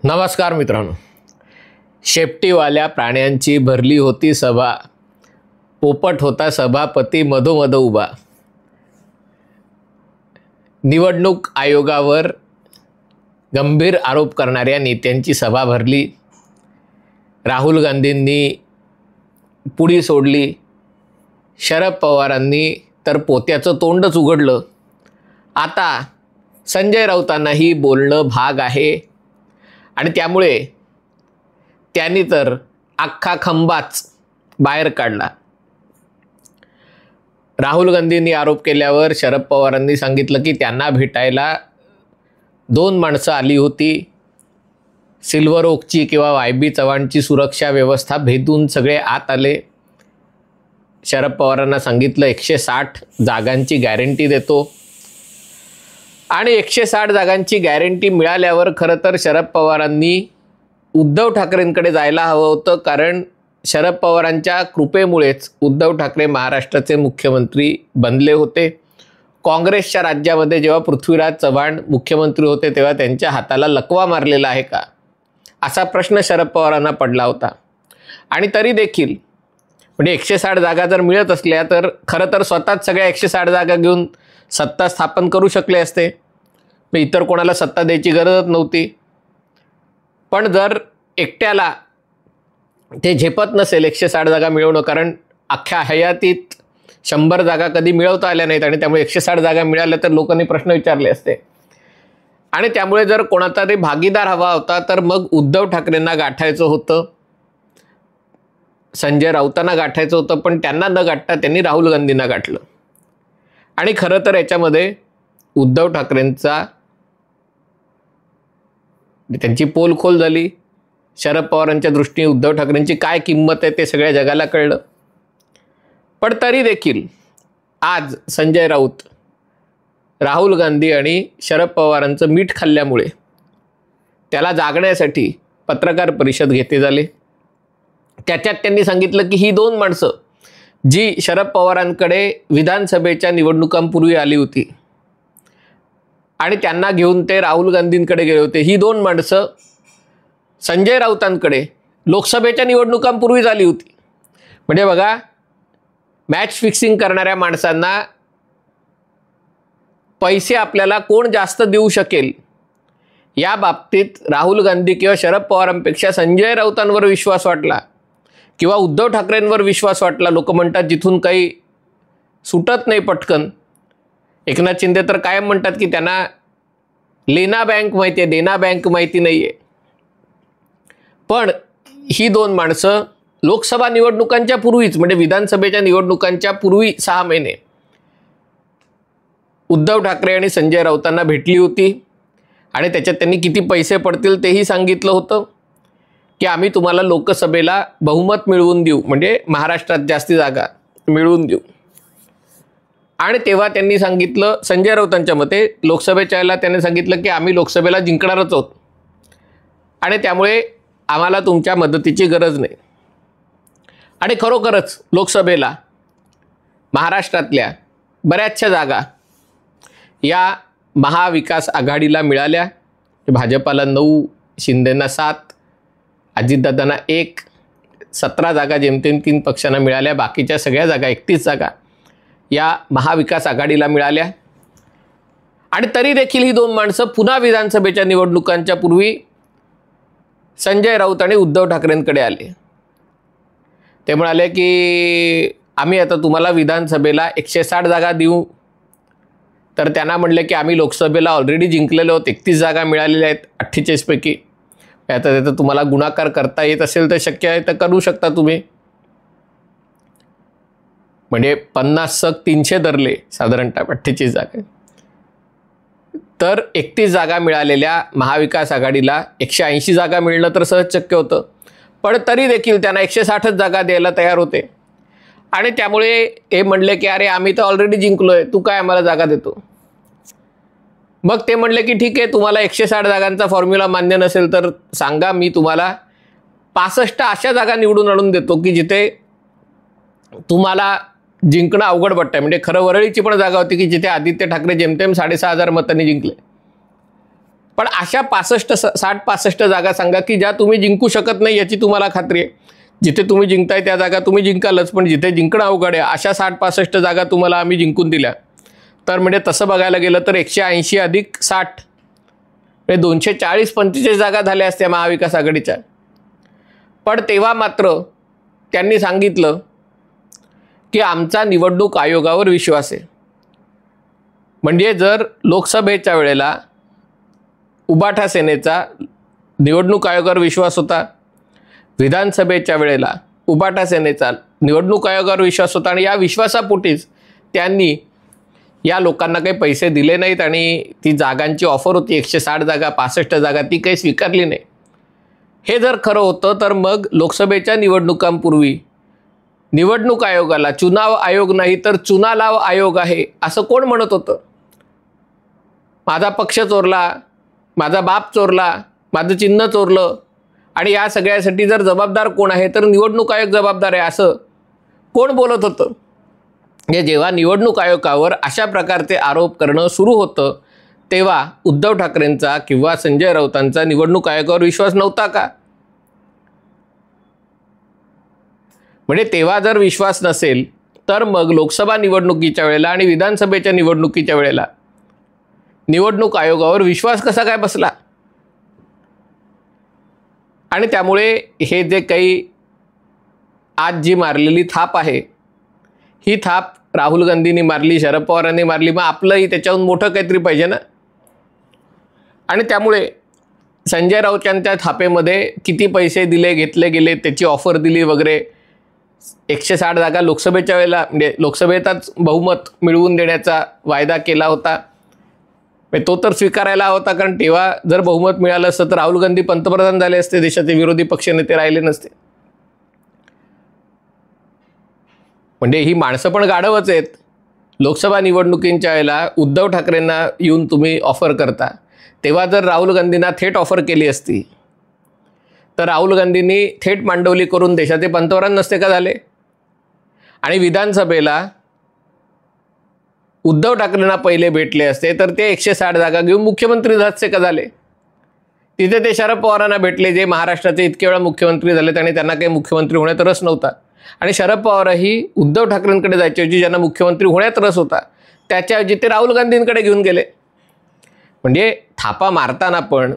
नमस्कार मित्रांनो, शेपटीवाल्या प्राण्यांची भरली होती सभा, पोपट होता सभापती मधोमध उभा। निवडणूक आयोगावर गंभीर आरोप करणाऱ्या नेत्यांची सभा भरली। राहुल गांधींनी पुडी सोडली, शरद पवारांनी तर पोत्याचं तोंडच उघडलं। आता संजय राऊतांनाही बोलणं भाग आहे आणि त्यामुळे त्यांनी तर अख्खा खंबाच बाहेर काढला। राहुल गांधींनी आरोप केल्यावर शरद पवारांनी सांगितलं की त्यांना भेटायला 2 माणसं आली होती। सिल्वर ओकची किंवा वाय.बी. चव्हाणची सुरक्षा व्यवस्था भेदून सगळे आत आले। शरद पवारांना सांगितलं 160 जागांची गॅरंटी देतो आणि 160 जागांची गॅरंटी मिळाल्यावर खरं तर शरद पवारांनी उद्धव ठाकरेंकडे जायला हवं होतं, कारण शरद पवारांच्या कृपेमुळेच उद्धव ठाकरे महाराष्ट्राचे मुख्यमंत्री बनले होते। काँग्रेसच्या राज्यामध्ये जेव्हा पृथ्वीराज चव्हाण मुख्यमंत्री होते तेव्हा त्यांच्या हाताला लकवा मारलेला आहे का, असा प्रश्न शरद पवारांना पडला होता। आणि तरी देखील म्हणजे 160 जागा जर मिळत असल्या तर खरं तर स्वतःच सगळ्या 160 जागा घेऊन सत्ता स्थापन करू शकले असते, इतर कोणाला सत्ता द्यायची गरज नव्हती। पण जर एकट्याला ते झेपत नसेल 160 जागा मिळवणं, कारण अख्ख्या हयातीत 100 जागा कधी मिळवता आल्या नाहीत आणि त्यामुळे 160 जागा मिळाल्या तर लोकांनी प्रश्न विचारले असते। आणि त्यामुळे जर कोणाचा तरी भागीदार हवा होता तर मग उद्धव ठाकरेंना गाठायचं होतं, संजय राऊतांना गाठायचं होतं, पण त्यांना न गाठता त्यांनी राहुल गांधींना गाठलं। आणि खरं तर याच्यामध्ये उद्धव ठाकरेंचा त्यांची पोलखोल झाली। शरद पवारांच्या दृष्टीने उद्धव ठाकरेंची काय किंमत आहे ते सगळ्या जगाला कळलं। पण तरी देखील आज संजय राऊत राहुल गांधी आणि शरद पवारांचं मीठ खाल्ल्यामुळे त्याला जागण्यासाठी पत्रकार परिषद घेते झाले। त्याच्यात त्यांनी सांगितलं की ही 2 माणसं जी शरद पवारांकडे विधानसभेच्या निवडणुकांपूर्वी आली होती आणि त्यांना घेऊन ते राहुल गांधींकडे गेले होते, ही 2 माणसं संजय राऊतांकडे लोकसभेच्या निवडणुकांपूर्वीच आली होती। म्हणजे बघा, मॅच फिक्सिंग करणाऱ्या माणसांना पैसे आपल्याला कोण जास्त देऊ शकेल या बाबतीत राहुल गांधी किंवा शरद पवारांपेक्षा संजय राऊतांवर विश्वास वाटला किंवा उद्धव ठाकरेंवर विश्वास वाटला। लोक म्हणतात जिथून काही सुटत नाही पटकन। एकनाथ शिंदे तर कायम म्हणतात की त्यांना लेना बँक माहिती आहे, देना बँक माहिती नाही आहे। पण ही 2 माणसं लोकसभा निवडणुकांच्या पूर्वीच, म्हणजे विधानसभेच्या निवडणुकांच्या पूर्वी 6 महिने उद्धव ठाकरे आणि संजय राऊतांना भेटली होती आणि त्याच्यात त्यांनी किती पैसे पडतील तेही सांगितलं होतं की आम्ही तुम्हाला लोकसभेला बहुमत मिळवून देऊ, म्हणजे महाराष्ट्रात जास्ती जागा मिळवून देऊ। आणि तेव्हा त्यांनी सांगितलं, संजय राऊतांच्या मते लोकसभेच्या वेळेला त्यांनी सांगितलं की आम्ही लोकसभेला जिंकणारच आहोत आणि त्यामुळे आम्हाला तुमच्या मदतीची गरज नाही। आणि खरोखरच लोकसभेला महाराष्ट्रातल्या बऱ्याचशा जागा या महाविकास आघाडीला मिळाल्या। भाजपाला 9, शिंदेंना 7, अजितदादांना 1, 17 जागा जेमतेम 3 पक्षांना मिळाल्या। बाकीच्या सगळ्या जागा 31 जागा या महाविकास आघाडीला मिळाल्या। आणि तरी देखील ही 2 माणसं पुन्हा विधानसभेच्या निवडणुकांच्या पूर्वी संजय राऊत आणि उद्धव ठाकरेंकडे आले। ते म्हणाले की आम्ही आता तुम्हाला विधानसभेला 160 जागा देऊ, तर त्यांना म्हणले की आम्ही लोकसभेला ऑलरेडी जिंकलेलो आहोत, 31 जागा मिळालेल्या आहेत 48 पैकी। आता त्याचा तुम्हाला गुणाकार करता येत असेल तर शक्य आहे तर करू शकता तुम्ही। म्हणजे 50 300 धरले साधारणतः 48 जागा, तर 31 जागा मिळालेल्या महाविकास आघाडीला 180 जागा मिळणं तर सहज शक्य होतं। पण तरी देखील त्यांना 160 जागा द्यायला तयार होते आणि त्यामुळे हे म्हणले की अरे आम्ही तर ऑलरेडी जिंकलोय, तू काय आम्हाला जागा देतो। मग ते म्हणले की ठीक आहे, तुम्हाला 160 जागांचा फॉर्म्युला मान्य नसेल तर सांगा, मी तुम्हाला 65 अशा जागा निवडून आणून देतो की जिथे तुम्हाला जिंकणं अवघड वाटतंय. म्हणजे खरं वरळीची पण जागा होती की जिथे आदित्य ठाकरे जेमतेम 6,500 मतांनी जिंकले. पण अशा 60-65 जागा सांगा की ज्या तुम्ही जिंकू शकत नाही याची तुम्हाला खात्री आहे. जिथे तुम्ही जिंकताय त्या जागा तुम्ही जिंकालच, पण जिथे जिंकणं अवघड आहे अशा 60-65 जागा तुम्हाला आम्ही जिंकून दिल्या. तर म्हणजे तसं बघायला गेलं तर 180 अधिक 60 म्हणजे 240-45 जागा झाल्या असत्या महाविकास आघाडीच्या. पण तेव्हा मात्र त्यांनी सांगितलं की आमचा निवडणूक आयोगावर विश्वास आहे. म्हणजे जर लोकसभेच्या वेळेला उबाठा सेनेचा निवडणूक आयोगावर विश्वास होता, विधानसभेच्या वेळेला उबाठा सेनेचा निवडणूक आयोगावर विश्वास होता आणि या विश्वासापोटीच त्यांनी या लोकांना काही पैसे दिले नाहीत आणि ती जागांची ऑफर होती 160 जागा 65 जागा ती काही स्वीकारली नाही. हे जर खरं होतं तर मग लोकसभेच्या निवडणुकांपूर्वी निवडणूक आयोगाला चुनाव आयोग नाही तर चुनालाव आयोग आहे असं कोण म्हणत होतं? माझा पक्ष चोरला, माझा बाप चोरला, माझं चिन्ह चोरलं आणि या सगळ्यासाठी जर जबाबदार कोण आहे तर निवडणूक आयोग जबाबदार आहे असं कोण बोलत होतं? म्हणजे जेव्हा निवडणूक आयोगावर अशा प्रकारचे आरोप करणं सुरू होतं तेव्हा उद्धव ठाकरेंचा किंवा संजय राऊतांचा निवडणूक आयोगावर विश्वास नव्हता का? म्हणजे तेव्हा जर विश्वास नसेल तर मग लोकसभा निवडणुकीच्या वेळेला आणि विधानसभेच्या निवडणुकीच्या वेळेला निवडणूक आयोगावर विश्वास कसा काय बसला? आणि त्यामुळे हे जे काही आज जी मारलेली थाप आहे ही थाप राहुल गांधींनी मारली, शरद पवारांनी मारली, मग आपलंही त्याच्याहून मोठं काहीतरी पाहिजे ना. आणि त्यामुळे संजय राऊत यांच्या थापेमध्ये किती पैसे दिले घेतले गेले त्याची ऑफर दिली वगैरे, 160 जागा लोकसभेच्या वेळेला म्हणजे लोकसभेतच बहुमत मिळवून देण्याचा वायदा केला होता. तो तर स्वीकारायला होता, कारण तेव्हा जर बहुमत मिळालं असतं तर राहुल गांधी पंतप्रधान झाले असते, देशाचे विरोधी पक्षनेते राहिले नसते. म्हणजे ही माणसं पण गाढवच आहेत. लोकसभा निवडणुकींच्या वेळेला उद्धव ठाकरेंना येऊन तुम्ही ऑफर करता, तेव्हा जर राहुल गांधींना थेट ऑफर केली असती तर राहुल गांधींनी थेट मांडवली करून देशाचे पंतप्रधान नसते का झाले? आणि विधानसभेला उद्धव ठाकरेंना पहिले भेटले असते तर ते 160 जागा घेऊन मुख्यमंत्री झाले का झाले? तिथे ते शरद पवारांना भेटले जे महाराष्ट्राचे इतके वेळा मुख्यमंत्री झालेत आणि त्यांना काही मुख्यमंत्री होण्यात रस नव्हता. आणि शरद पवारही उद्धव ठाकरेंकडे जायच्या ऐवजी ज्यांना मुख्यमंत्री होण्यात रस होता त्याच्याऐवजी ते राहुल गांधींकडे घेऊन गेले. म्हणजे थापा मारताना पण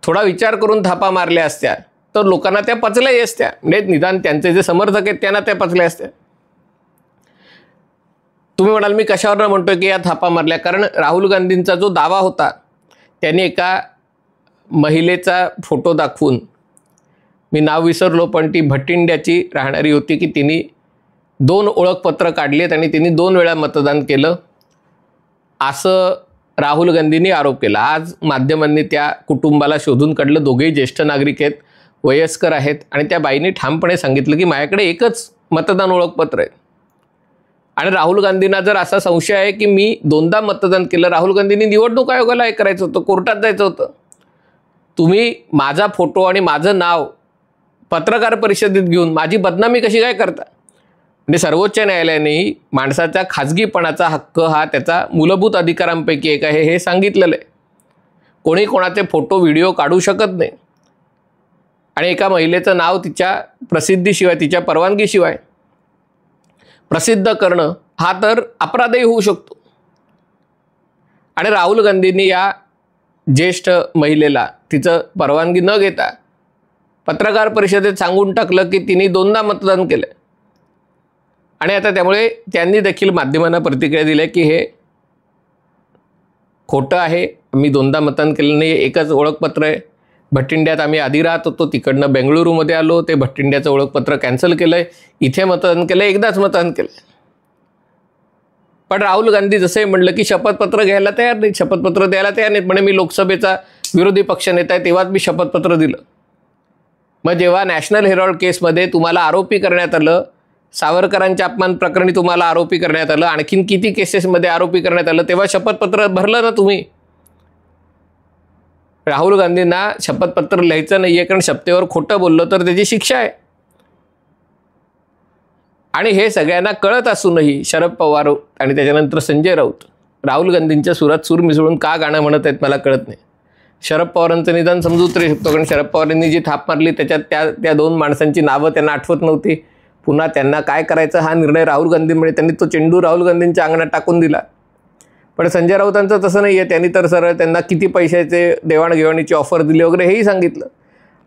थोडा विचार करून थापा मारल्या असत्या तर लोकांना त्या पचल्याही असत्या. म्हणजे निदान त्यांचे जे समर्थक आहेत त्यांना त्या पचल्या असत्या. तुम्ही म्हणाल मी कशावर म्हणतोय की या थापा मारल्या? कारण राहुल गांधींचा जो दावा होता त्यांनी एका महिलेचा फोटो दाखवून, मी नाव विसरलो पण ती भटिंड्याची राहणारी होती, की तिने 2 ओळखपत्र काढलेत आणि तिने 2 वेळा मतदान केलं असं राहुल गांधींनी आरोप केला. आज माध्यमांनी त्या कुटुंबाला शोधून काढलं. दोघेही ज्येष्ठ नागरिक आहेत, वयस्कर आहेत आणि त्या बाईने ठामपणे सांगितलं की माझ्याकडे एकच मतदान ओळखपत्र आहे. आणि राहुल गांधींना जर असा संशय आहे की मी 2दा मतदान केलं, राहुल गांधींनी निवडणूक आयोगाला हे करायचं होतं, कोर्टात जायचं होतं. तुम्ही माझा फोटो आणि माझं नाव पत्रकार परिषदेत घेऊन माझी बदनामी कशी काय करता? म्हणजे सर्वोच्च न्यायालयानेही माणसाच्या खाजगीपणाचा हक्क हा त्याचा मूलभूत अधिकारांपैकी एक आहे हे सांगितलेलं आहे. कोणी कोणाचे फोटो व्हिडिओ काढू शकत नाही. आणि एका महिलेचं नाव तिच्या प्रसिद्धीशिवाय, तिच्या परवानगीशिवाय प्रसिद्ध करणं हा तर अपराधही होऊ शकतो. आणि राहुल गांधींनी या ज्येष्ठ महिलेला तिचं परवानगी न घेता पत्रकार परिषदेत सांगून टाकलं की तिने 2दा मतदान केलं. आणि आता त्यामुळे त्यांनी देखील माध्यमांना प्रतिक्रिया दिल्या की हे खोटं आहे, मी 2दा मतदान केलं नाही, एकच ओळखपत्र आहे. भटिंड्यात आम्ही आधी राहत होतो, तिकडनं बेंगळुरूमध्ये आलो, ते भटिंड्याचं ओळखपत्र कॅन्सल केलं आहे, इथे मतदान केलं, एकदाच मतदान केलं. पण राहुल गांधी जसंही म्हणलं की शपथपत्र घ्यायला तयार नाही, शपथपत्र द्यायला तयार नाहीत. म्हणे मी लोकसभेचा विरोधी पक्षनेता आहे तेव्हाच मी शपथपत्र दिलं. मग जेव्हा नॅशनल हेराल्ड केसमध्ये तुम्हाला आरोपी करण्यात आलं, सावरकरांच्या अपमान प्रकरणी तुम्हाला आरोपी करण्यात आलं, आणखीन किती केसेसमध्ये आरोपी करण्यात आलं, तेव्हा शपथपत्र भरलं ना तुम्ही? राहुल गांधींना शपथपत्र लिहायचं नाही आहे कारण शपथेवर खोटं बोललं तर त्याची शिक्षा आहे. आणि हे सगळ्यांना कळत असूनही शरद पवार आणि त्याच्यानंतर संजय राऊत राहुल गांधींच्या सुरात सूर मिसळून का गाणं म्हणत आहेत मला कळत नाही. शरद पवारांचं निदान समजू तरी शकतो, कारण शरद पवारांनी जी थाप मारली त्याच्यात त्या दोन माणसांची नावं त्यांना आठवत नव्हती. पुन्हा त्यांना काय करायचं हा निर्णय राहुल गांधींमुळे, त्यांनी तो चेंडू राहुल गांधींच्या अंगणात टाकून दिला. पण संजय राऊतांचं तसं नाही आहे. त्यांनी तर सरळ त्यांना किती पैशाचे देवाणघेवाणीची ऑफर दिली वगैरे हेही सांगितलं.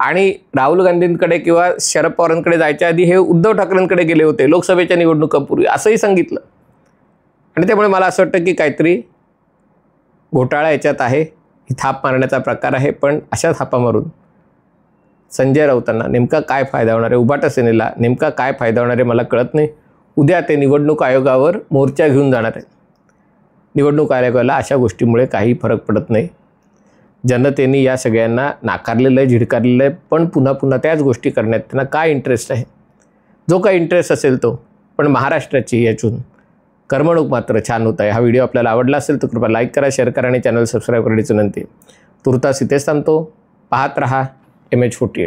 आणि राहुल गांधींकडे किंवा शरद पवारांकडे जायच्या आधी हे उद्धव ठाकरेंकडे गेले होते लोकसभेच्या निवडणुकांपूर्वी असंही सांगितलं. आणि त्यामुळे मला असं वाटतं की काहीतरी घोटाळा याच्यात आहे. ही थाप मारण्याचा प्रकार आहे. पण अशा थापा मारून संजय राऊतांना नेमका काय फायदा होणार आहे, उभाटा सेनेला नेमका काय फायदा होणार आहे मला कळत नाही. उद्या ते निवडणूक आयोगावर मोर्चा घेऊन जाणार आहेत. निवडणूक आयोगाला अशा गोष्टीमुळे काही फरक पडत नाही. जनतेने या सगळ्यांना नाकारलेलं आहे, झिडकारलेलं आहे. पण पुन्हा पुन्हा त्याच गोष्टी करण्यात त्यांना काय इंटरेस्ट आहे, जो काही इंटरेस्ट असेल तो. पण महाराष्ट्राची यातून करमणूक मात्र छान होत आहे. हा व्हिडिओ आपल्याला आवडला असेल तर कृपया लाईक करा, शेअर करा आणि चॅनल सबस्क्राईब करण्याची विनंती. तुर्तास इथेच थांबतो. पाहत रहा MH48.